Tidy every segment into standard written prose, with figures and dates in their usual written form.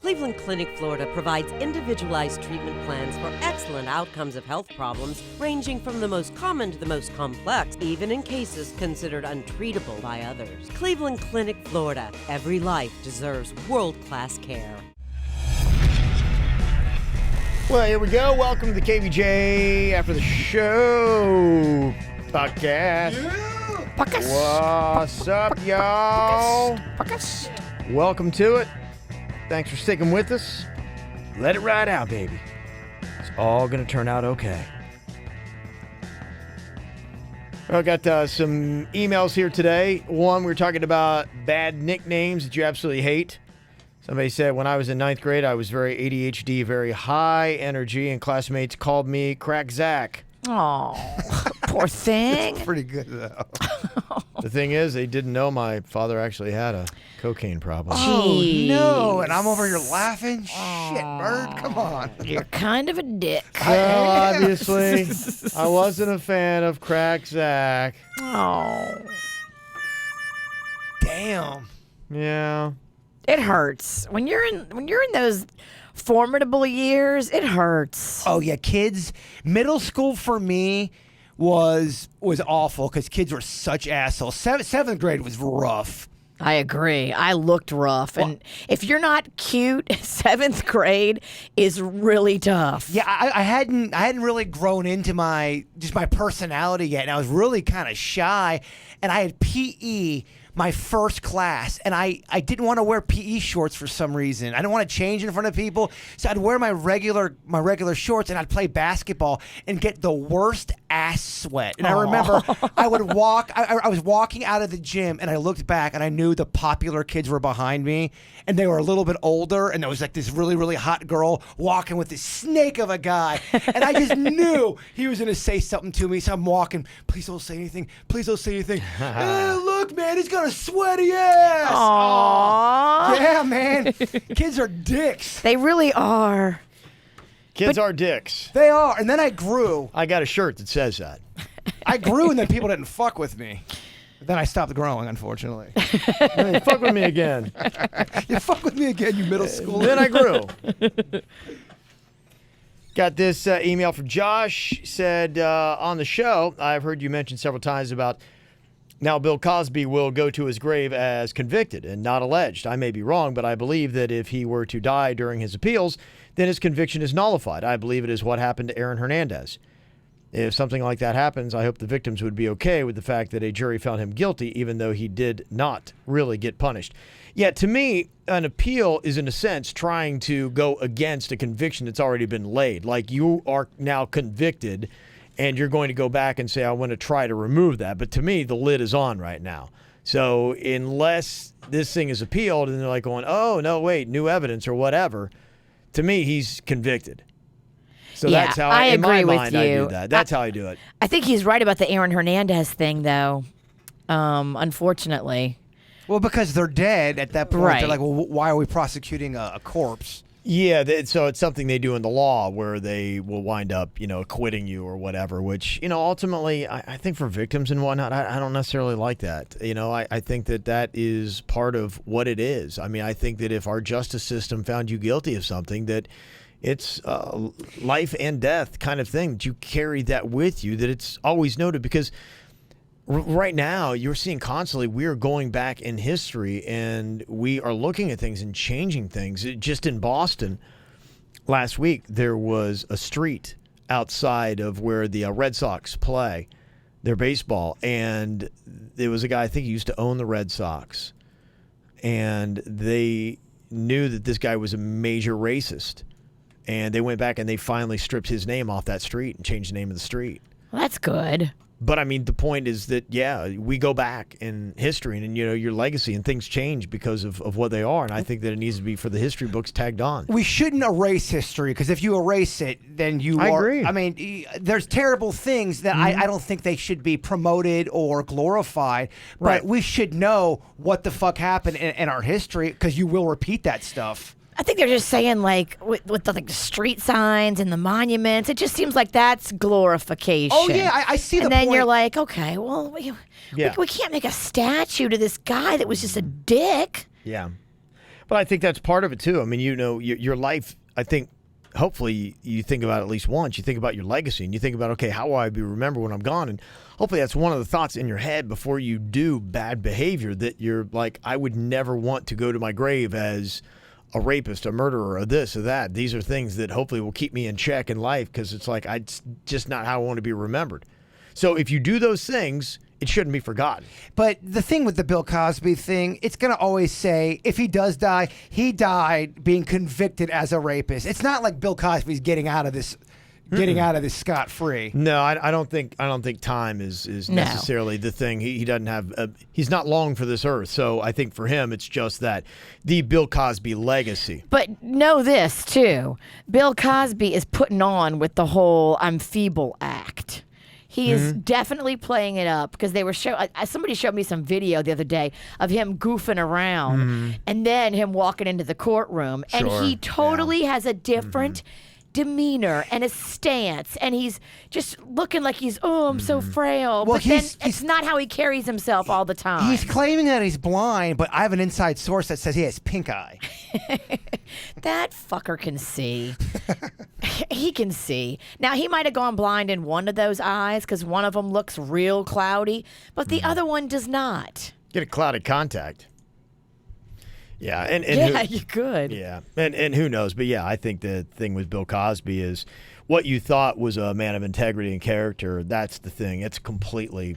Cleveland Clinic, Florida provides individualized treatment plans for excellent outcomes of health problems ranging from the most common to the most complex, even in cases considered untreatable by others. Cleveland Clinic, Florida. Every life deserves world-class care. Well, here we go. Welcome to the KVJ After the Show Podcast. Yeah. What's up, y'all? Welcome to it. Thanks for sticking with us. Let it ride out, baby. It's all going to turn out okay. I got some emails here today. One, we were talking about bad nicknames that you absolutely hate. Somebody said, when I was in 9th grade, I was very ADHD, very high energy, and classmates called me Crack Zach. Oh, poor thing. It's pretty good, though. The thing is, they didn't know my father actually had a cocaine problem. Oh, Jeez. no. And I'm over here laughing. Shit, Bird. Come on. You're kind of a dick. Well, obviously, I wasn't a fan of Crack Zach. Oh, Damn. Yeah. it hurts when you're in those formidable years. It hurts. Oh, yeah, kids. Middle school for me was awful because kids were such assholes. Seventh grade was rough. I agree. I looked rough, and if you're not cute, 7th grade is really tough. Yeah, I hadn't really grown into my personality yet, and I was really kind of shy. And I had PE my first class, and I didn't want to wear PE shorts for some reason. I didn't want to change in front of people, so I'd wear my regular shorts, and I'd play basketball and get the worst ass sweat. And I remember I would walk. I was walking out of the gym, and I looked back, and I knew the popular kids were behind me, and they were a little bit older, and there was like this really, really hot girl walking with this snake of a guy, and I just knew he was going to say something to me, so I'm walking. Please don't say anything. Please don't say anything. Look, man, he's got a sweaty ass. Aww. Yeah, man. Kids are dicks. They really are. Kids are dicks. They are. And then I grew. I got a shirt that says that. I grew, and then people didn't fuck with me. Then I stopped growing, unfortunately. Hey, fuck with me again. You fuck with me again, you middle schooler. Then I grew. Got this email from Josh. Said, on the show, I've heard you mention several times about now Bill Cosby will go to his grave as convicted and not alleged. I may be wrong, but I believe that if he were to die during his appeals, then his conviction is nullified. I believe it is what happened to Aaron Hernandez. If something like that happens, I hope the victims would be okay with the fact that a jury found him guilty, even though he did not really get punished. Yet, to me, an appeal is, in a sense, trying to go against a conviction that's already been laid. Like, you are now convicted, and you're going to go back and say, I want to try to remove that. But to me, the lid is on right now. So unless this thing is appealed and they're like going, oh, no, wait, new evidence or whatever, to me, he's convicted. So Yeah, that's how I in my agree with mind I you. do that. That's how I do it. I think he's right about the Aaron Hernandez thing, though. Unfortunately. Well, because they're dead at that point. Right. They're like, well, why are we prosecuting a corpse? Yeah, so it's something they do in the law where they will wind up, acquitting you or whatever, which, ultimately, I think for victims and whatnot, I don't necessarily like that. I think that is part of what it is. I mean, I think that if our justice system found you guilty of something, that it's life and death kind of thing, that you carry that with you, that it's always noted, because right now, you're seeing constantly we are going back in history and we are looking at things and changing things. Just in Boston last week, there was a street outside of where the Red Sox play their baseball. And there was a guy, I think he used to own the Red Sox. And they knew that this guy was a major racist. And they went back and they finally stripped his name off that street and changed the name of the street. Well, that's good. But I mean, the point is that, yeah, we go back in history and, your legacy and things change because of what they are. And I think that it needs to be for the history books tagged on. We shouldn't erase history, because if you erase it, then I agree. I mean, there's terrible things that I don't think they should be promoted or glorified. But Right. we should know what the fuck happened in our history, because you will repeat that stuff. I think they're just saying, like, with the street signs and the monuments, it just seems like that's glorification. Oh, yeah, I see the And then point. you're like, okay, well, we can't make a statue to this guy that was just a dick. Yeah. But I think that's part of it too. I mean, your life, I think, hopefully you think about it at least once. You think about your legacy and you think about, okay, how will I be remembered when I'm gone? And hopefully that's one of the thoughts in your head before you do bad behavior, that you're like, I would never want to go to my grave as a rapist, a murderer, or this or that. These are things that hopefully will keep me in check in life, because it's like, it's just not how I want to be remembered. So if you do those things, it shouldn't be forgotten. But the thing with the Bill Cosby thing, it's going to always say, if he does die, he died being convicted as a rapist. It's not like Bill Cosby's getting out of this scot-free. No, I don't think time is necessarily the thing. He doesn't have he's not long for this earth. So I think for him it's just that the Bill Cosby legacy. But know this too. Bill Cosby is putting on with the whole I'm feeble act. He is definitely playing it up, because they were somebody showed me some video the other day of him goofing around and then him walking into the courtroom, and he totally has a different demeanor and a stance, and he's just looking like he's I'm so frail. Well, but then it's not how he carries himself all the time. He's claiming that he's blind, but I have an inside source that says he has pink eye. That fucker can see. He can see. Now, he might have gone blind in one of those eyes because one of them looks real cloudy, but the other one does not. Get a clouded contact. Yeah, and you could. Yeah, and who knows? But yeah, I think the thing with Bill Cosby is what you thought was a man of integrity and character. That's the thing. It's completely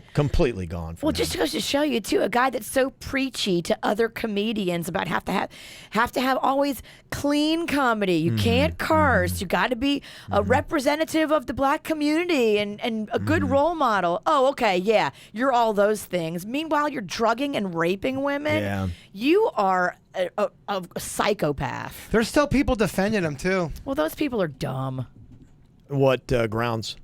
gone. From him. Just goes to show you too, a guy that's so preachy to other comedians about have to have always clean comedy. You can't curse. You got to be a representative of the black community and a good role model. Oh, okay, yeah, you're all those things. Meanwhile, you're drugging and raping women. Yeah. You are a psychopath. There's still people defending him too. Well, those people are dumb. What grounds?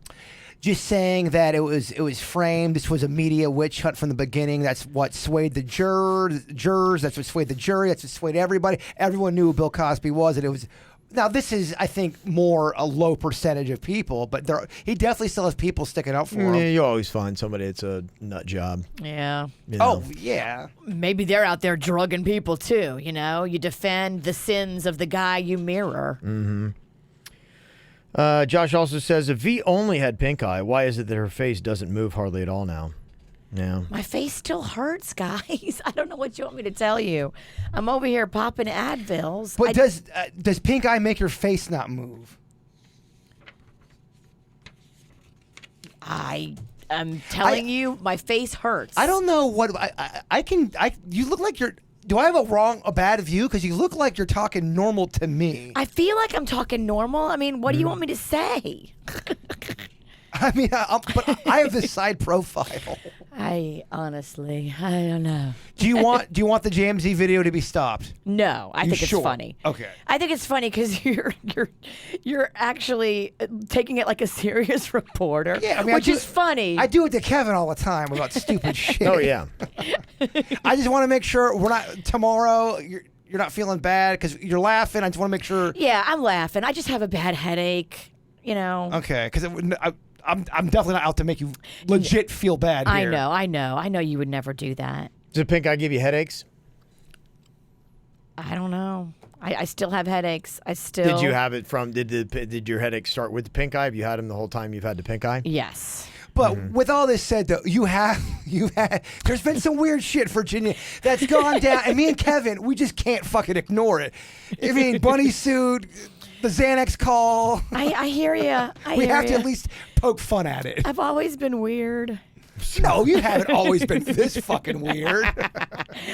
Just saying that it was framed. This was a media witch hunt from the beginning. That's what swayed the jurors. That's what swayed the jury. That's what swayed everybody. Everyone knew who Bill Cosby was, and it was. Now, this is, I think, more a low percentage of people, but he definitely still has people sticking up for him. Yeah, you always find somebody that's a nut job. Yeah. You know? Oh, yeah. Maybe they're out there drugging people too. You defend the sins of the guy you mirror. Mm-hmm. Josh also says, if V only had pink eye, why is it that her face doesn't move hardly at all now? Yeah. My face still hurts, guys. I don't know what you want me to tell you. I'm over here popping Advils. But does pink eye make your face not move? I'm telling you, my face hurts. I don't know what you look like you're. Do I have a bad view? Because you look like you're talking normal to me. I feel like I'm talking normal. I mean, what do you want me to say? I mean, but I have this side profile. I don't know. Do you want the JMZ video to be stopped? No, I think it's funny. Okay. I think it's funny because you're actually taking it like a serious reporter. Yeah, I mean, which is funny. I do it to Kevin all the time about stupid shit. Oh yeah. I just want to make sure we're not tomorrow. You're not feeling bad because you're laughing. I just want to make sure. Yeah, I'm laughing. I just have a bad headache. Okay, because I'm definitely not out to make you legit feel bad here. I know you would never do that. Does pink eye give you headaches? I don't know. I still have headaches. Did you have it from? Did your headache start with the pink eye? Have you had them the whole time you've had the pink eye? Yes. But with all this said, though, you had. There's been some weird shit, Virginia, that's gone down, and me and Kevin, we just can't fucking ignore it. I mean, bunny suit. The Xanax call. I hear you. We have to at least poke fun at it. I've always been weird. No, you haven't always been this fucking weird.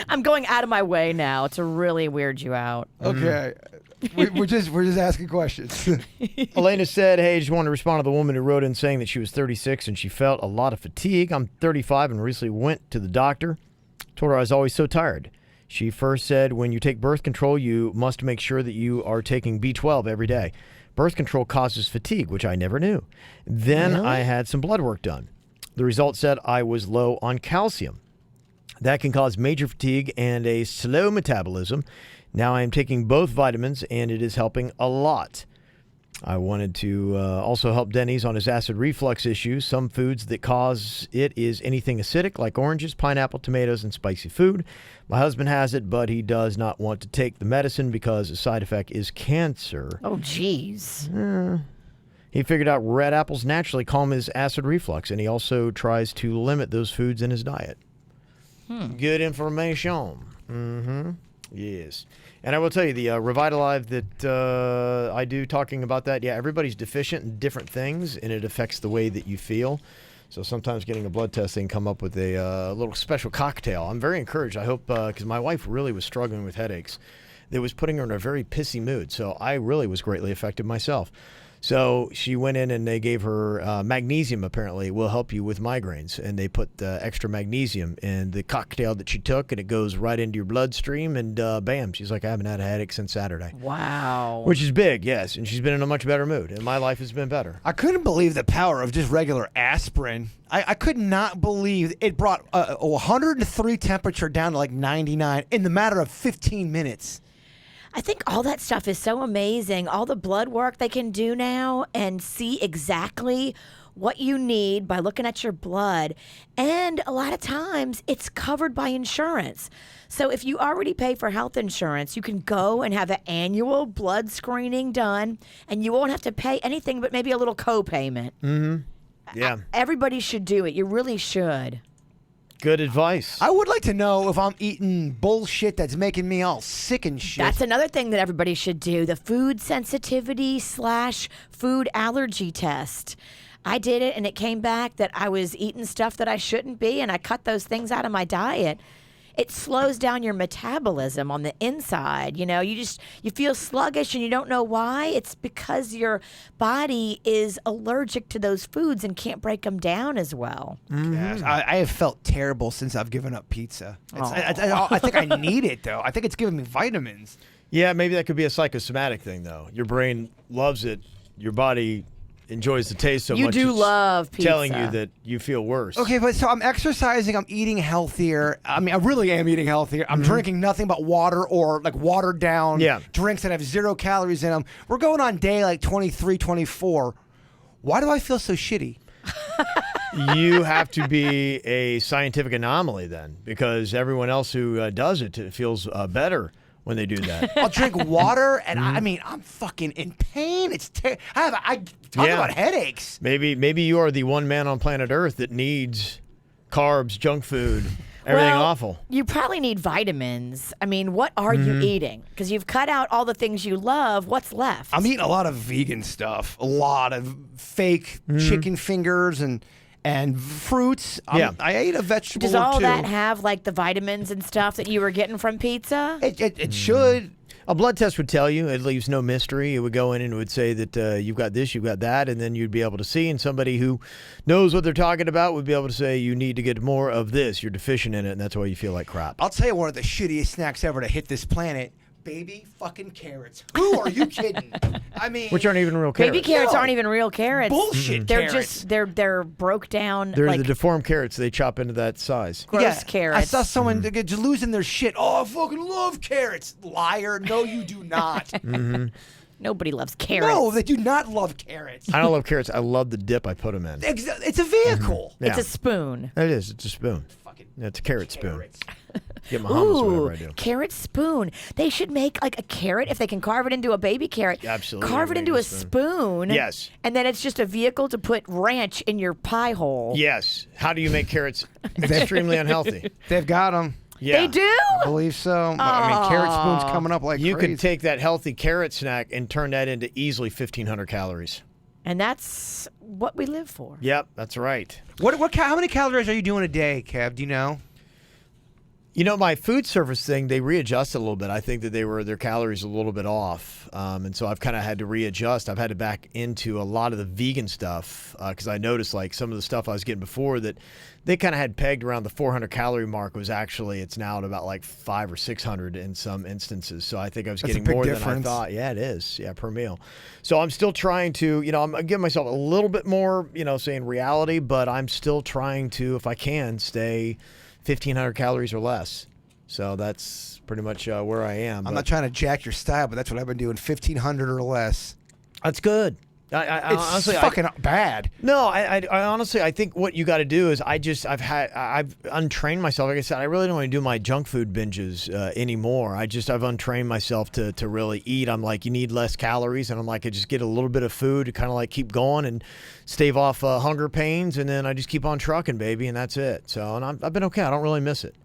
I'm going out of my way now to really weird you out. Okay. We're just asking questions. Elena said, hey, I just wanted to respond to the woman who wrote in saying that she was 36 and she felt a lot of fatigue. I'm 35 and recently went to the doctor. Told her I was always so tired. She first said, when you take birth control, you must make sure that you are taking B12 every day. Birth control causes fatigue, which I never knew. Then I had some blood work done. The result said I was low on calcium. That can cause major fatigue and a slow metabolism. Now I am taking both vitamins, and it is helping a lot. I wanted to also help Denny's on his acid reflux issues. Some foods that cause it is anything acidic, like oranges, pineapple, tomatoes, and spicy food. My husband has it, but he does not want to take the medicine because the side effect is cancer. Oh, jeez. He figured out red apples naturally calm his acid reflux, and he also tries to limit those foods in his diet. Good information. Yes. And I will tell you, the Revitalive that I do talking about that, yeah, everybody's deficient in different things, and it affects the way that you feel. So sometimes getting a blood test, they can come up with a little special cocktail. I'm very encouraged. I hope, because my wife really was struggling with headaches. That was putting her in a very pissy mood. So I really was greatly affected myself. So she went in and they gave her magnesium, apparently, will help you with migraines. And they put extra magnesium in the cocktail that she took, and it goes right into your bloodstream. And bam, she's like, I haven't had a headache since Saturday. Wow. Which is big, yes. And she's been in a much better mood. And my life has been better. I couldn't believe the power of just regular aspirin. I could not believe it brought 103 temperature down to like 99 in the matter of 15 minutes. I think all that stuff is so amazing. All the blood work they can do now and see exactly what you need by looking at your blood. And a lot of times it's covered by insurance. So if you already pay for health insurance, you can go and have an annual blood screening done, and you won't have to pay anything but maybe a little co-payment. Yeah. Everybody should do it. You really should. Good advice. I would like to know if I'm eating bullshit that's making me all sick and shit. That's another thing that everybody should do, the food sensitivity / food allergy test. I did it, and it came back that I was eating stuff that I shouldn't be, and I cut those things out of my diet. It slows down your metabolism on the inside. You know, you feel sluggish and you don't know why. It's because your body is allergic to those foods and can't break them down as well. Yes, I have felt terrible since I've given up pizza. I think I need it, though. I think it's giving me vitamins. Yeah, maybe that could be a psychosomatic thing, though. Your brain loves it. Your body enjoys the taste so You much. do it's love pizza. telling you that you feel worse. Okay, but so I'm exercising, I'm eating healthier. I mean, I really am eating healthier. I'm drinking nothing but water or like watered down drinks that have 0 calories in them. We're going on day like 23, 24. Why do I feel so shitty? You have to be a scientific anomaly then, because everyone else who does it feels better when they do that. I'll drink water, and I mean, I'm fucking in pain. It's I talk about headaches. Maybe you are the one man on planet Earth that needs carbs, junk food, everything awful. You probably need vitamins. I mean, what are you eating? Because you've cut out all the things you love. What's left? I'm eating a lot of vegan stuff, a lot of fake chicken fingers and fruits. I ate a vegetable Does all or two. that have like the vitamins and stuff that you were getting from pizza? It should. A blood test would tell you. It leaves no mystery. It would go in and it would say that you've got this, you've got that, and then you'd be able to see. And somebody who knows what they're talking about would be able to say, you need to get more of this. You're deficient in it, and that's why you feel like crap. I'll tell you one of the shittiest snacks ever to hit this planet. Baby fucking carrots. Who are you kidding? I mean, Which aren't even real carrots. Baby carrots aren't even real carrots. Bullshit They're carrots. just they're broke down. They're like the deformed carrots. They chop into that size. gross carrots. I saw someone just losing their shit. Oh, I fucking love carrots. Liar. No, you do not. Nobody loves carrots. No, they do not love carrots. I don't love carrots. I love the dip I put them in. It's a vehicle. It's Yeah. a spoon. It is. It's a spoon. Fucking It's a carrot spoon. carrots. Get my hummus Ooh, whatever I do. carrot spoon. They should make like a carrot if they can carve it into a baby carrot. Absolutely, Carve it into a baby spoon. Yes. And then it's just a vehicle to put ranch in your pie hole. Yes. How do you make carrots extremely unhealthy? They've got them. Yeah. They do? I believe so. I mean, carrot spoon's coming up like You crazy. could take that healthy carrot snack and turn that into easily 1,500 calories. And that's what we live for. Yep, that's right. How many calories are you doing a day, Kev? Do you know? You know, my food service thing, they readjusted a little bit. I think that their calories a little bit off. And so I've kind of had to readjust. I've had to back into a lot of the vegan stuff because I noticed like some of the stuff I was getting before that they kind of had pegged around the 400 calorie mark it's now at about like 500 or 600 in some instances. So I think I was That's a getting big more difference. than I thought. Yeah, it is. Yeah, per meal. So I'm still trying to, I'm giving myself a little bit more, saying reality, but I'm still trying to, if I can, stay 1,500 calories or less. So that's pretty much where I am. I'm not trying to jack your style, but that's what I've been doing, 1,500 or less. That's good. I It's honestly, fucking bad. No, I honestly, I think what you got to do is I've untrained myself. Like I said, I really don't want to do my junk food binges anymore. I've untrained myself to really eat. I'm like, you need less calories, and I'm like, I just get a little bit of food to kind of like keep going and stave off hunger pains, and then I just keep on trucking, baby, and that's it. So, and I've been okay. I don't really miss it.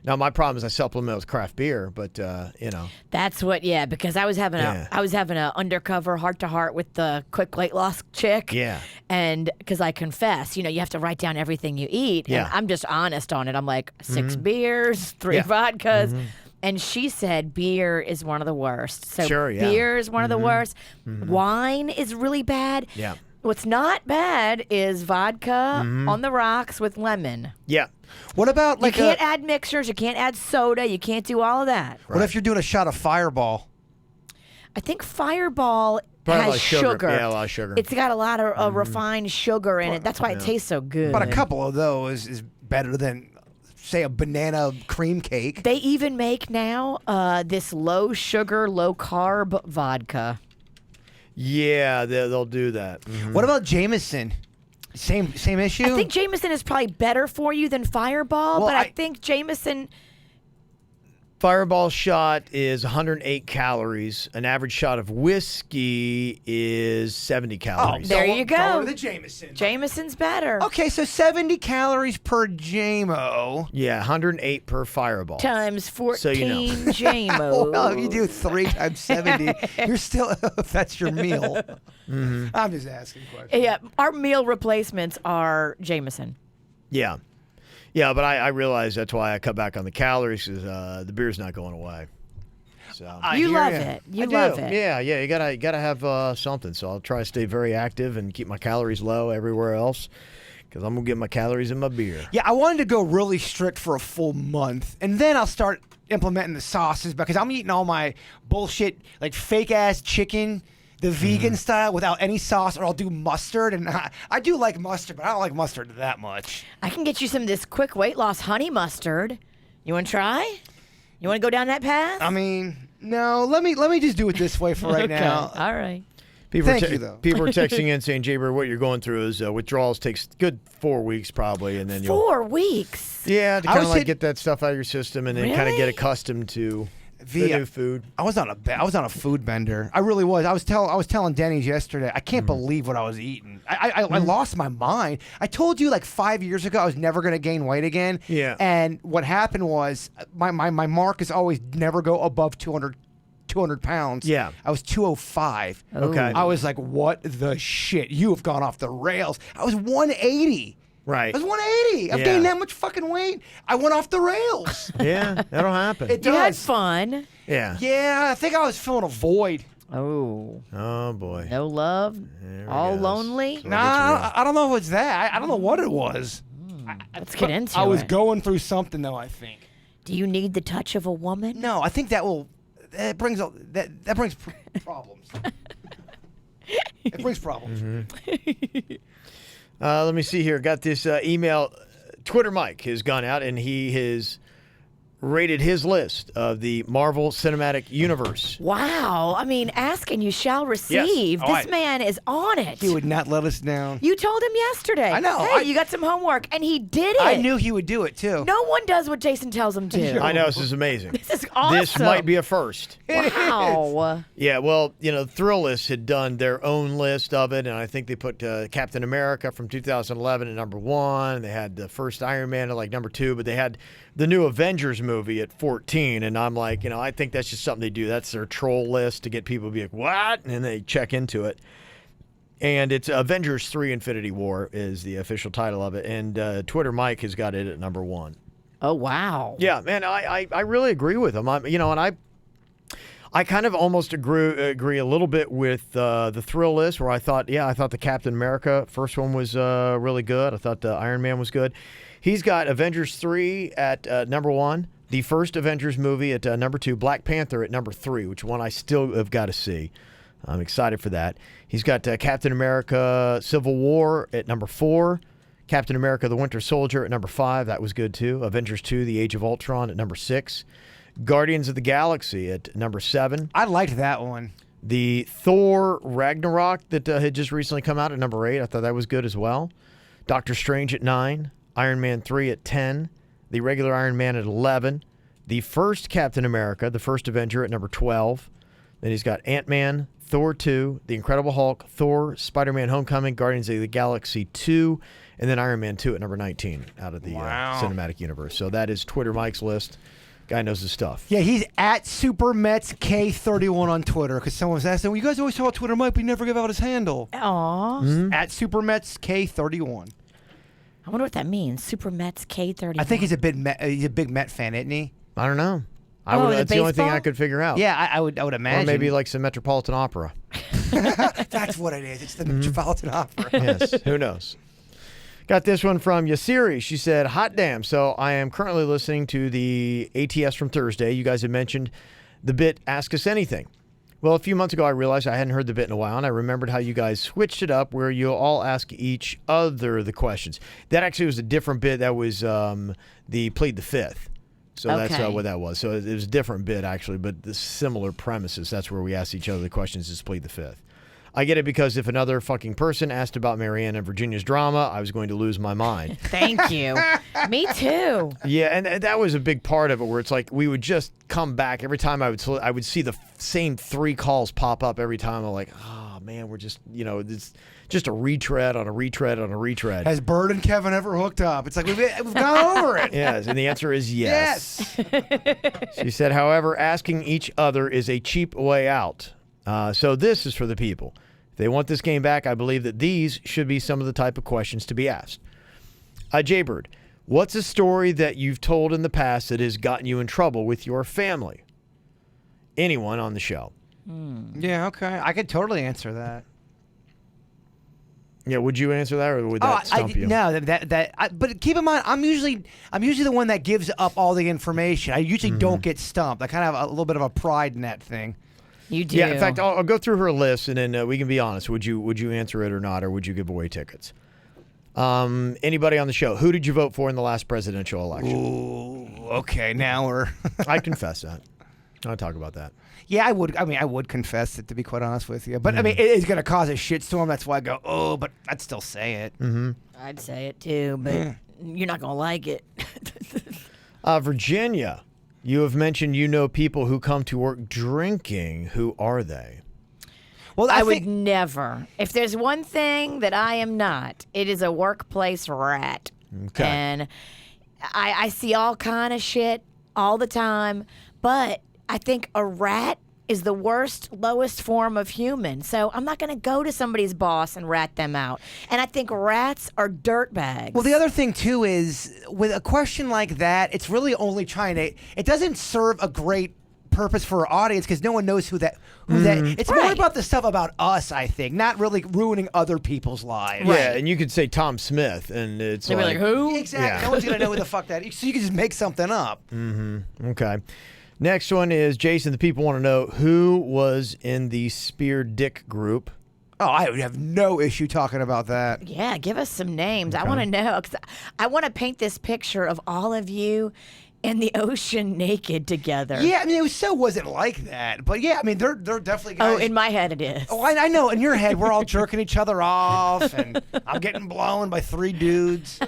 Now my problem is I supplement with craft beer, but you know. That's what, because I was having a undercover heart to heart with the quick weight loss chick. Yeah. And because I confess, you have to write down everything you eat. Yeah. And I'm just honest on it. I'm like 6 beers, 3 vodkas. And she said beer is one of the worst. So Sure, yeah. beer is one of the worst. Wine is really bad. Yeah. What's not bad is vodka on the rocks with lemon. Yeah. What about You can't add mixers. You can't add soda. You can't do all of that. What if you're doing a shot of Fireball? I think Fireball Probably a has lot of sugar. sugar. Yeah, a lot of sugar. It's got a lot of refined sugar in it. That's why it tastes so good. But a couple of those is better than, say, a banana cream cake. They even make now this low sugar, low carb vodka. Yeah, they'll do that. What about Jameson? Same issue? I think Jameson is probably better for you than Fireball, Well, but I I think Jameson. Fireball shot is 108 calories. An average shot of whiskey is 70 calories. There you go. Go with the Jameson. Jameson's better. Okay, so 70 calories per JMO. Yeah, 108 per Fireball. Times 14 So you know. JMO. Well, if you do 3 times 70, you're still, that's your meal. I'm just asking questions. Yeah, our meal replacements are Jameson. Yeah. Yeah, but I realize that's why I cut back on the calories because the beer's not going away. So You hear love ya. it. You I love do. it. Yeah, you gotta have something. So I'll try to stay very active and keep my calories low everywhere else because I'm gonna get my calories in my beer. Yeah, I wanted to go really strict for a full month, and then I'll start implementing the sauces because I'm eating all my bullshit, like fake-ass chicken, the vegan style without any sauce, or I'll do mustard, and I do like mustard, but I don't like mustard that much. I can get you some of this quick weight loss honey mustard. You want to try? You want to go down that path? I mean, no, let me just do it this way for right Okay. now. All right. People Thank you, though. People are texting in saying, Jaybird, what you're going through is withdrawals takes good 4 weeks probably, and then you'll 4 weeks. to I kind of was like hit- get that stuff out of your system and then kind of Really? get accustomed to the new food. I was on a food bender. I really was. I was telling Denny's yesterday. I can't believe what I was eating. I lost my mind. I told you like 5 years ago I was never going to gain weight again. Yeah. And what happened was my mark is always never go above 200 pounds. Yeah. I was 205. Okay. I was like, what the shit? You have gone off the rails. I was 180. Right. I was 180. I've Yeah. gained that much fucking weight. I went off the rails. Yeah, that'll happen. It You had does. fun. Yeah. Yeah, I think I was feeling a void. Oh. Oh boy. No love. There All it goes. lonely. So- Nah, I don't know if it's that. I don't know what it was. Let's get into I was it. going through something though. I think. Do you need the touch of a woman? No, I think that brings problems. It brings problems. Let me see here. Got this email. Twitter Mike has gone out and he has rated his list of the Marvel Cinematic Universe. Wow. I mean, ask and you shall receive. Oh, This man is on it. He would not let us down. You told him yesterday. I know. Hey, you got some homework, and he did it. I knew he would do it too. No one does what Jason tells him to. I know, this is amazing. This is awesome. This might be a first. Wow. Yeah, well, Thrillist had done their own list of it, and I think they put Captain America from 2011 at number 1. They had the first Iron Man at like number 2, but they had the new Avengers movie at 14, and I'm like, I think that's just something they do. That's their troll list to get people to be like, what? And they check into it. And it's Avengers 3 Infinity War is the official title of it, and Twitter Mike has got it at number 1. Oh, wow. Yeah, man, I really agree with him. And I kind of almost agree a little bit with the Thrill list, where I thought the Captain America first one was really good. I thought the Iron Man was good. He's got Avengers 3 at number 1, the first Avengers movie at number 2, Black Panther at number 3, which one I still have got to see. I'm excited for that. He's got Captain America Civil War at number 4, Captain America the Winter Soldier at number 5. That was good too. Avengers 2, The Age of Ultron at number 6. Guardians of the Galaxy at number 7. I liked that one. The Thor Ragnarok that had just recently come out at number 8. I thought that was good as well. Doctor Strange at 9. Iron Man 3 at 10. The regular Iron Man at 11. The first Captain America, the first Avenger at number 12. Then he's got Ant-Man, Thor 2, The Incredible Hulk, Thor, Spider-Man Homecoming, Guardians of the Galaxy 2, and then Iron Man 2 at number 19 out of the cinematic universe. So that is Twitter Mike's list. Guy knows his stuff. Yeah, he's at SuperMetsK31 on Twitter because someone was asking, well, you guys always talk about Twitter Mike, but he never give out his handle. Aww. At SuperMetsK31. I wonder what that means. Super Mets K31. I think he's a big Met fan, isn't he? I don't know. That's the only thing I could figure out. Yeah, I would imagine. Or maybe like some Metropolitan Opera. That's what it is. It's the Metropolitan Opera. Yes, who knows? Got this one from Yasiri. She said, hot damn. So I am currently listening to the ATS from Thursday. You guys had mentioned the bit Ask Us Anything. Well, a few months ago, I realized I hadn't heard the bit in a while, and I remembered how you guys switched it up where you'll all ask each other the questions. That actually was a different bit. That was the Plead the Fifth. So that's what that was. So it was a different bit, actually, but the similar premises. That's where we asked each other the questions is Plead the Fifth. I get it because if another fucking person asked about Marianne and Virginia's drama, I was going to lose my mind. Thank you. Me too. Yeah, and that was a big part of it where it's like we would just come back. Every time I would see the same 3 calls pop up every time. I'm like, oh, man, we're just, it's just a retread on a retread on a retread. Has Bird and Kevin ever hooked up? It's like we've gone over it. Yes, and the answer is yes. She said, however, asking each other is a cheap way out. So this is for the people. If they want this game back, I believe that these should be some of the type of questions to be asked. Jaybird, what's a story that you've told in the past that has gotten you in trouble with your family? Anyone on the show? Yeah, okay. I could totally answer that. Yeah, would you answer that, or would that stump you? No, but keep in mind, I'm usually the one that gives up all the information. I usually don't get stumped. I kind of have a little bit of a pride in that thing. You do. Yeah, in fact, I'll go through her list, and then we can be honest. Would you answer it or not, or would you give away tickets? Anybody on the show, who did you vote for in the last presidential election? Ooh, okay, now we're... I confess that. I'll talk about that. Yeah, I would. I mean, I would confess it, to be quite honest with you. But I mean, it is going to cause a shitstorm. That's why I go, oh, but I'd still say it. Mm-hmm. I'd say it too, but you're not going to like it. Virginia, you have mentioned you know people who come to work drinking. Who are they? Well, I would never. If there's one thing that I am not, it is a workplace rat. Okay. And I see all kind of shit all the time, but I think a rat is the worst, lowest form of human. So I'm not going to go to somebody's boss and rat them out. And I think rats are dirtbags. Well, the other thing, too, is with a question like that, it's really only trying to... It doesn't serve a great purpose for our audience because no one knows who that... It's more about the stuff about us, I think, not really ruining other people's lives. Yeah, and you could say Tom Smith, and it's They'd be like, who? Exactly. Yeah. No one's going to know who the fuck that is. So you can just make something up. Mm-hmm. Okay. Next one is, Jason, the people want to know who was in the Spear Dick group. Oh, I would have no issue talking about that. Yeah, give us some names. Okay. I want to know, because I want to paint this picture of all of you in the ocean naked together. Yeah, I mean, it wasn't like that. But yeah, I mean, they're definitely guys. Oh, in my head it is. Oh, I know. In your head, we're all jerking each other off, and I'm getting blown by 3 dudes.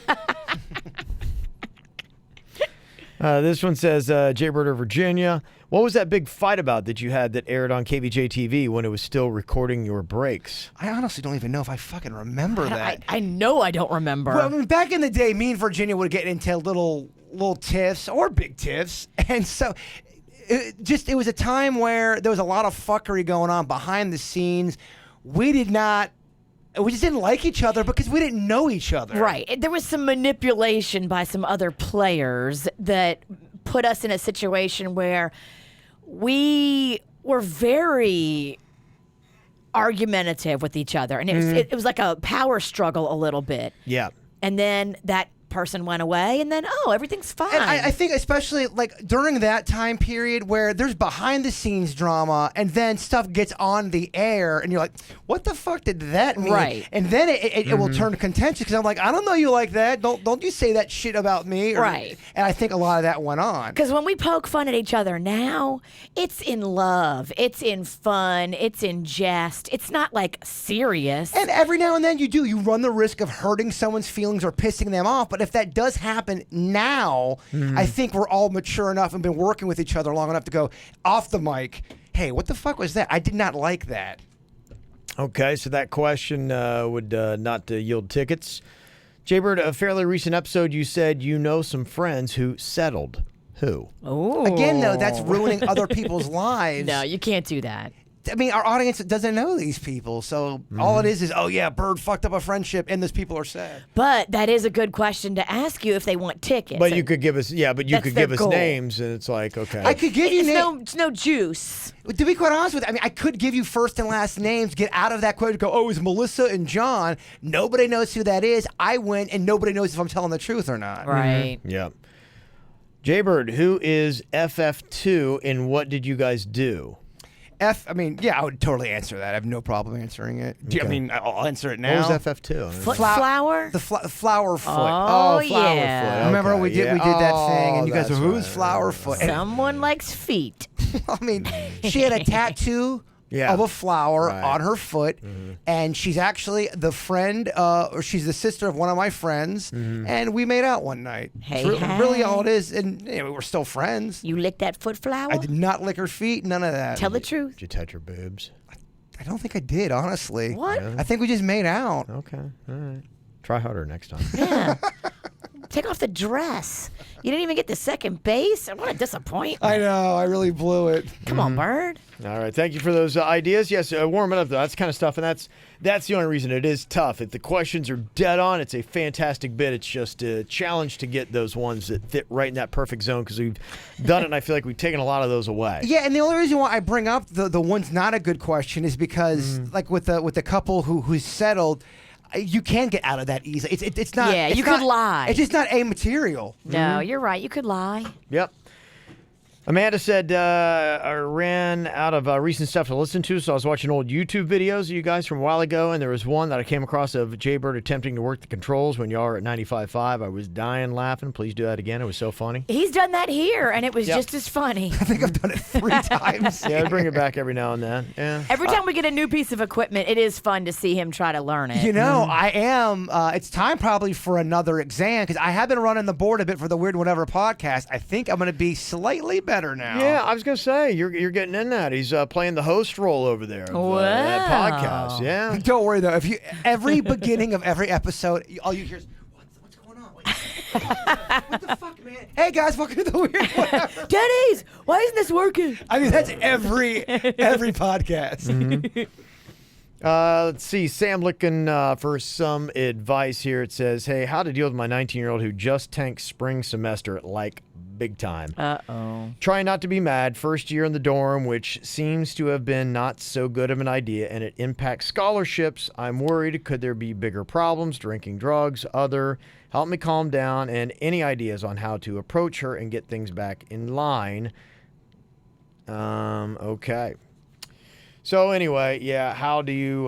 This one says, Jaybird of Virginia, what was that big fight about that you had that aired on KVJ TV when it was still recording your breaks? I honestly don't even know if I fucking remember that. I know I don't remember. Well, I mean, back in the day, me and Virginia would get into little tiffs or big tiffs, and so it was a time where there was a lot of fuckery going on behind the scenes. We just didn't like each other because we didn't know each other. Right. There was some manipulation by some other players that put us in a situation where we were very argumentative with each other. And it was like a power struggle a little bit. Yeah. And then that person went away, and then everything's fine. And I think especially like during that time period where there's behind the scenes drama and then stuff gets on the air and you're like, what the fuck did that mean? Right. And then it will turn contentious because I'm like, I don't know you like that. Don't you say that shit about me. Right. And I think a lot of that went on. Because when we poke fun at each other now, it's in love, it's in fun, it's in jest. It's not like serious. And every now and then you run the risk of hurting someone's feelings or pissing them off. But if that does happen now, I think we're all mature enough and been working with each other long enough to go off the mic, hey, what the fuck was that? I did not like that. Okay, so that question would not yield tickets. Jaybird, a fairly recent episode, you said you know some friends who settled. Who? Oh. Again, though, that's ruining other people's lives. No, you can't do that. I mean, our audience doesn't know these people, so all it is, oh yeah, Bird fucked up a friendship, and those people are sad. But that is a good question to ask you if they want tickets. But you could give us, That's could their give us goal. names, and it's like, okay. I could give you names. It's no juice. To be quite honest with you, I mean, I could give you first and last names, get out of that quote, go, oh, it's Melissa and John. Nobody knows who that is. I win, and nobody knows if I'm telling the truth or not. Right. Yeah. Jaybird, who is FF2, and what did you guys do? I mean, yeah, I would totally answer that. I have no problem answering it. I mean, I'll answer it now. What was FF2? Foot flower? The flower foot. Oh, Flower yeah. foot. Remember Okay, we did yeah. that thing, and you guys that's were, who's right. flower foot? And, Someone likes feet. I mean, she had a tattoo Yeah. of a flower Right. on her foot, and she's actually the friend, or she's the sister of one of my friends, and we made out one night. Hey, It's hey. really all it is, and we're still friends. You licked that foot flower? I did not lick her feet, none of that. Tell the truth. Did you touch her boobs? I don't think I did, honestly. What? I think we just made out. Okay, all right. Try harder next time. Yeah. Take off the dress. You didn't even get to second base? What a disappointment. I know, I really blew it. Come on, Bird. All right, thank you for those ideas. Yes, warm it up, though. That's kind of stuff, and that's the only reason it is tough. If the questions are dead on, it's a fantastic bit. It's just a challenge to get those ones that fit right in that perfect zone because we've done it, and I feel like we've taken a lot of those away. Yeah, and the only reason why I bring up the one's not a good question is because, like with the couple who's settled, you can get out of that easily. It's not. Yeah, it's you not- could lie. It's just not amaterial. No, you're right. You could lie. Yep. Amanda said, I ran out of recent stuff to listen to, so I was watching old YouTube videos of you guys from a while ago, and there was one that I came across of Jaybird attempting to work the controls when y'all were at 95.5. I was dying laughing. Please do that again. It was so funny. He's done that here, and it was just as funny. I think I've done it 3 times. Yeah, I bring it back every now and then. Yeah. Every time we get a new piece of equipment, it is fun to see him try to learn it. You know, I am. It's time probably for another exam because I have been running the board a bit for the Weird Whatever podcast. I think I'm going to be slightly better now. Yeah, I was going to say, you're getting in that. He's playing the host role over there of that Wow. podcast. Yeah. Don't worry though. If you every beginning of every episode, all you hear is what's going on? Wait, what the fuck, man? Hey guys, welcome to the Weird Whatever. Denny's, why isn't this working? I mean, that's every podcast. Let's see. Sam looking for some advice here. It says, hey, how to deal with my 19-year-old who just tanked spring semester like big time. Uh-oh. Trying not to be mad. First year in the dorm, which seems to have been not so good of an idea, and it impacts scholarships. I'm worried. Could there be bigger problems? Drinking, drugs, other. Help me calm down, and any ideas on how to approach her and get things back in line. Okay. So anyway, yeah, how do you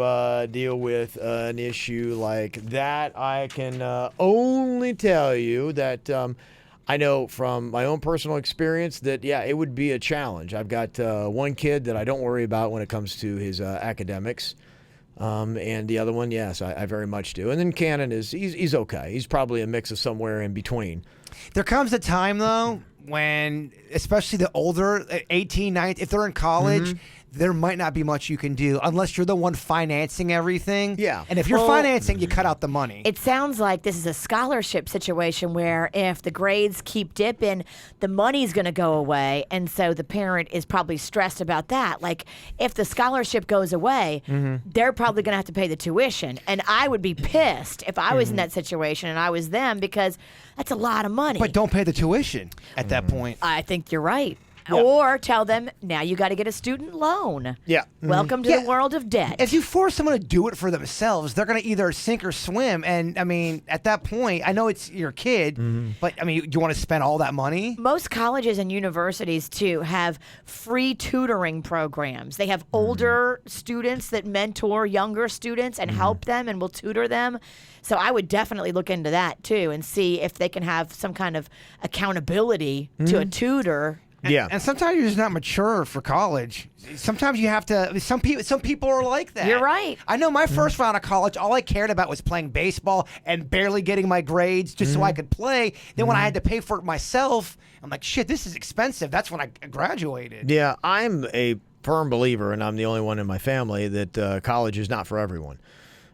deal with an issue like that? I can only tell you that I know from my own personal experience that, yeah, it would be a challenge. I've got one kid that I don't worry about when it comes to his academics. And the other one, yes, I very much do. And then Cannon he's okay. He's probably a mix of somewhere in between. There comes a time though when, especially the older, 18, 19, if they're in college, there might not be much you can do unless you're the one financing everything. Yeah. And if you're financing, you cut out the money. It sounds like this is a scholarship situation where if the grades keep dipping, the money's going to go away. And so the parent is probably stressed about that. Like, if the scholarship goes away, they're probably going to have to pay the tuition. And I would be pissed if I was in that situation and I was them because that's a lot of money. But don't pay the tuition at that point. I think you're right. Or tell them, now you got to get a student loan. Yeah. Welcome to the world of debt. If you force someone to do it for themselves, they're going to either sink or swim. And, I mean, at that point, I know it's your kid, but, I mean, do you want to spend all that money? Most colleges and universities, too, have free tutoring programs. They have older students that mentor younger students and help them and will tutor them. So I would definitely look into that, too, and see if they can have some kind of accountability to a tutor. And sometimes you're just not mature for college. Sometimes you have to. Some people are like that. You're right. I know my first round of college, all I cared about was playing baseball and barely getting my grades just so I could play. Then when I had to pay for it myself, I'm like, shit, this is expensive. That's when I graduated. Yeah, I'm a firm believer, and I'm the only one in my family, that college is not for everyone.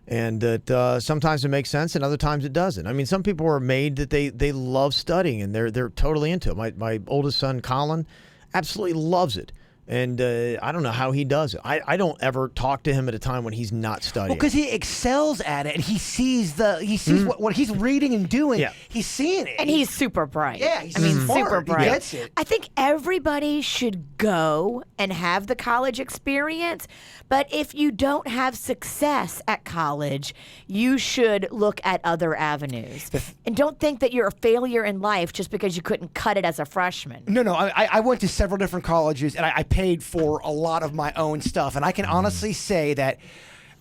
And that sometimes it makes sense and other times it doesn't. I mean, some people are made that they love studying and they're totally into it. My oldest son, Colin, absolutely loves it. And I don't know how he does it. I don't ever talk to him at a time when he's not studying. Well, because he excels at it, and he sees what he's reading and doing. Yeah. He's seeing it, And he's super bright. Yeah, he's super smart. bright. He gets it. I think everybody should go and have the college experience. But if you don't have success at college, you should look at other avenues. And don't think that you're a failure in life just because you couldn't cut it as a freshman. No. I went to several different colleges, and I paid for a lot of my own stuff. And I can honestly say that,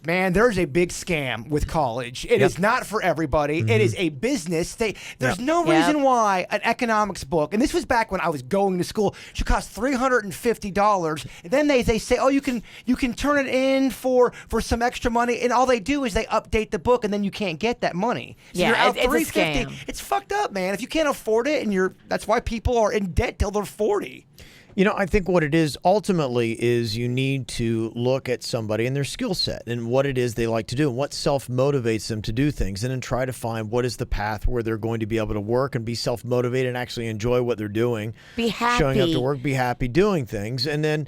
man, there's a big scam with college. It is not for everybody. It is a business. There's no reason why an economics book, and this was back when I was going to school, should cost $350. And then they say, oh, you can turn it in for some extra money, and all they do is they update the book, and then you can't get that money. So Yeah, you're out it's a $350. scam. It's fucked up, man. If you can't afford it, and that's why people are in debt till they're 40. You know, I think what it is ultimately is you need to look at somebody and their skill set and what it is they like to do and what self-motivates them to do things, and then try to find what is the path where they're going to be able to work and be self-motivated and actually enjoy what they're doing. Be happy. Showing up to work, be happy doing things, and then,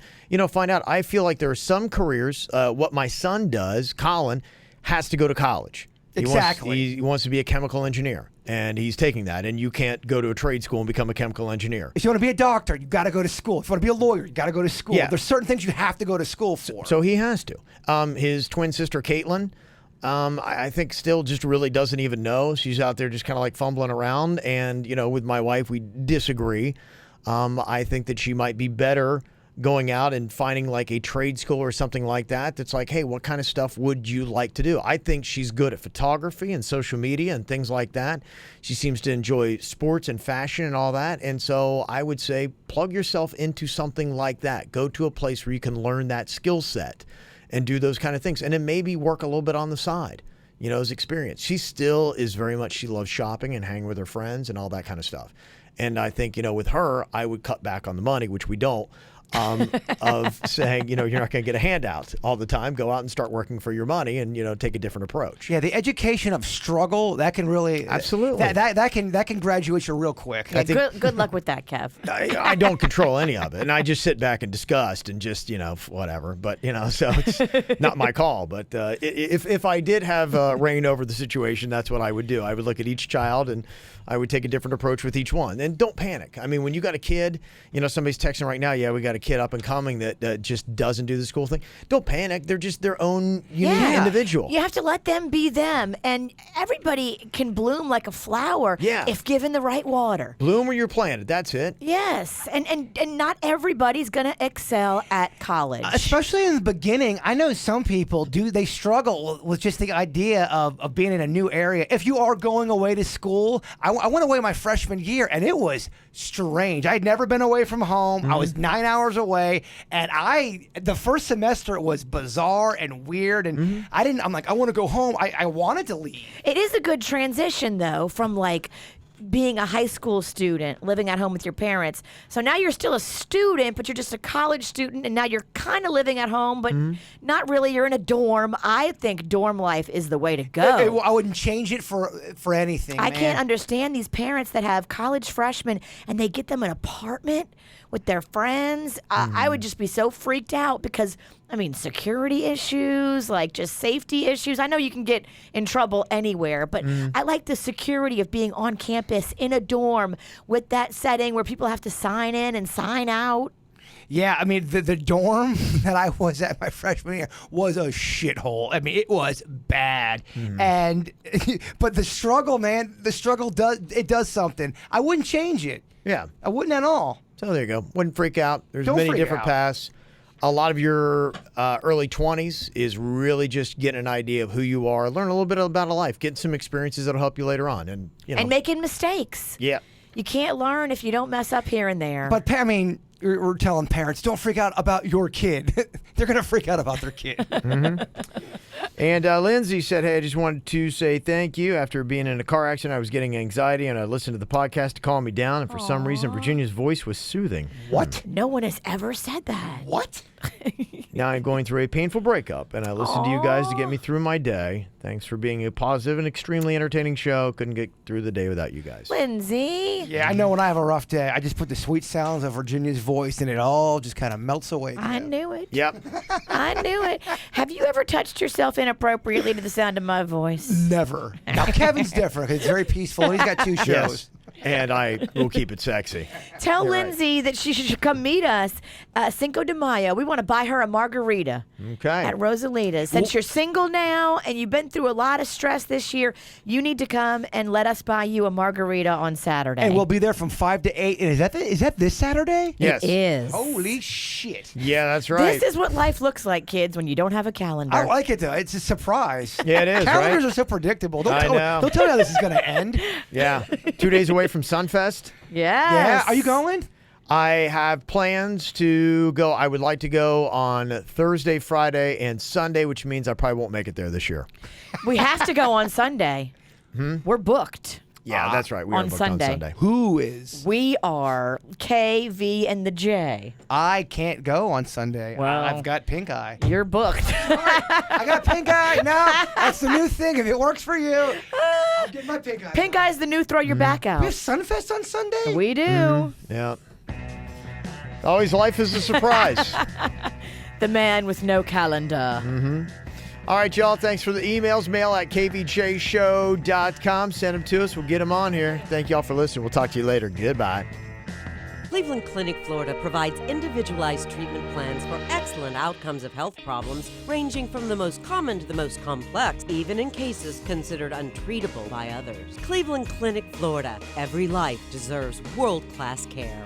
find out. I feel like there are some careers, what my son does, Colin, has to go to college. Exactly. He wants to be a chemical engineer, and he's taking that. And you can't go to a trade school and become a chemical engineer. If you want to be a doctor, you got to go to school. If you want to be a lawyer, you got to go to school. Yeah. There's certain things you have to go to school for. So he has to. His twin sister, Caitlin, I think still just really doesn't even know. She's out there just kind of like fumbling around. And, with my wife, we disagree. I think that she might be better going out and finding like a trade school or something like that that's like, hey, what kind of stuff would you like to do? I think she's good at photography and social media and things like that. She seems to enjoy sports and fashion and all that. And so I would say plug yourself into something like that. Go to a place where you can learn that skill set and do those kind of things. And then maybe work a little bit on the side, as experience. She still is very much, she loves shopping and hanging with her friends and all that kind of stuff. And I think, with her, I would cut back on the money, which we don't. Of saying, you're not going to get a handout all the time. Go out and start working for your money and, take a different approach. Yeah, the education of struggle, that can really... Absolutely. That can graduate you real quick. Yeah, good luck with that, Kev. I don't control any of it. And I just sit back and disgust and just, whatever. But, so it's not my call. But if I did have reign over the situation, that's what I would do. I would look at each child and I would take a different approach with each one. And don't panic. I mean, when you got a kid, somebody's texting right now, yeah, we got a kid up and coming that just doesn't do the school thing. Don't panic. They're just their own unique individual. You have to let them be them. And everybody can bloom like a flower if given the right water. Bloom where you're planted. That's it. Yes. And not everybody's going to excel at college. Especially in the beginning. I know some people they struggle with just the idea of being in a new area. If you are going away to school, I went away my freshman year, and it was strange. I had never been away from home. I was 9 hours away, and the first semester was bizarre and weird, and I'm like, I want to go home. I wanted to leave. It is a good transition, though, from like being a high school student, living at home with your parents. So now you're still a student, but you're just a college student, and now you're kind of living at home, but not really. You're in a dorm. I think dorm life is the way to go. I wouldn't change it for anything. I can't understand these parents that have college freshmen and they get them an apartment with their friends. I would just be so freaked out because security issues, like just safety issues. I know you can get in trouble anywhere, but I like the security of being on campus in a dorm with that setting where people have to sign in and sign out. Yeah, I mean, the dorm that I was at my freshman year was a shithole. I mean, it was bad. And but the struggle, man, does something. I wouldn't change it. Yeah. I wouldn't at all. So there you go. Wouldn't freak out. There's Don't many freak different out. paths. A lot of your early 20s is really just getting an idea of who you are, learn a little bit about life, getting some experiences that'll help you later on. And, And making mistakes. Yeah. You can't learn if you don't mess up here and there. But, I mean, we're telling parents, don't freak out about your kid. They're going to freak out about their kid. And Lindsay said, hey, I just wanted to say thank you. After being in a car accident, I was getting anxiety, and I listened to the podcast to calm me down. And for some reason, Virginia's voice was soothing. What? No one has ever said that. What? Now I'm going through a painful breakup, and I listen to you guys to get me through my day. Thanks for being a positive and extremely entertaining show. Couldn't get through the day without you guys. Lindsay. Yeah, I know when I have a rough day, I just put the sweet sounds of Virginia's voice, and it all just kind of melts away. I knew it. Yep. I knew it. Have you ever touched yourself inappropriately to the sound of my voice? Never. Now, Kevin's different 'cause he's very peaceful. He's got 2 shows. Yes. And I will keep it sexy. Tell You're right. Lindsay that she should come meet us Cinco de Mayo. We want to buy her a margarita Okay. at Rosalita's. Since you're single now and you've been through a lot of stress this year, you need to come and let us buy you a margarita on Saturday. And we'll be there from 5 to 8. And is that this Saturday? Yes. It is. Holy shit. Yeah, that's right. This is what life looks like, kids, when you don't have a calendar. I like it, though. It's a surprise. Yeah, it is, Calendars right? are so predictable. I know. Don't tell me how this is going to end. Yeah. 2 days away from Sunfest. Yes. Yeah. Are you going? I have plans to go. I would like to go on Thursday, Friday, and Sunday, which means I probably won't make it there this year. We have to go on Sunday. We're booked. Yeah, that's right. We are on booked Sunday. on Sunday. Who is? We are K, V, and the J. I can't go on Sunday. Well. I've got pink eye. You're booked. I got pink eye. No, that's the new thing. If it works for you, I'll get my pink eye. Pink eye's the new throw your back We have out. Sunfest on Sunday? We do. Yeah. Always life is a surprise. The man with no calendar. All right, y'all. Thanks for the emails. Mail at kvjshow.com. Send them to us. We'll get them on here. Thank y'all for listening. We'll talk to you later. Goodbye. Cleveland Clinic, Florida provides individualized treatment plans for excellent outcomes of health problems, ranging from the most common to the most complex, even in cases considered untreatable by others. Cleveland Clinic, Florida. Every life deserves world-class care.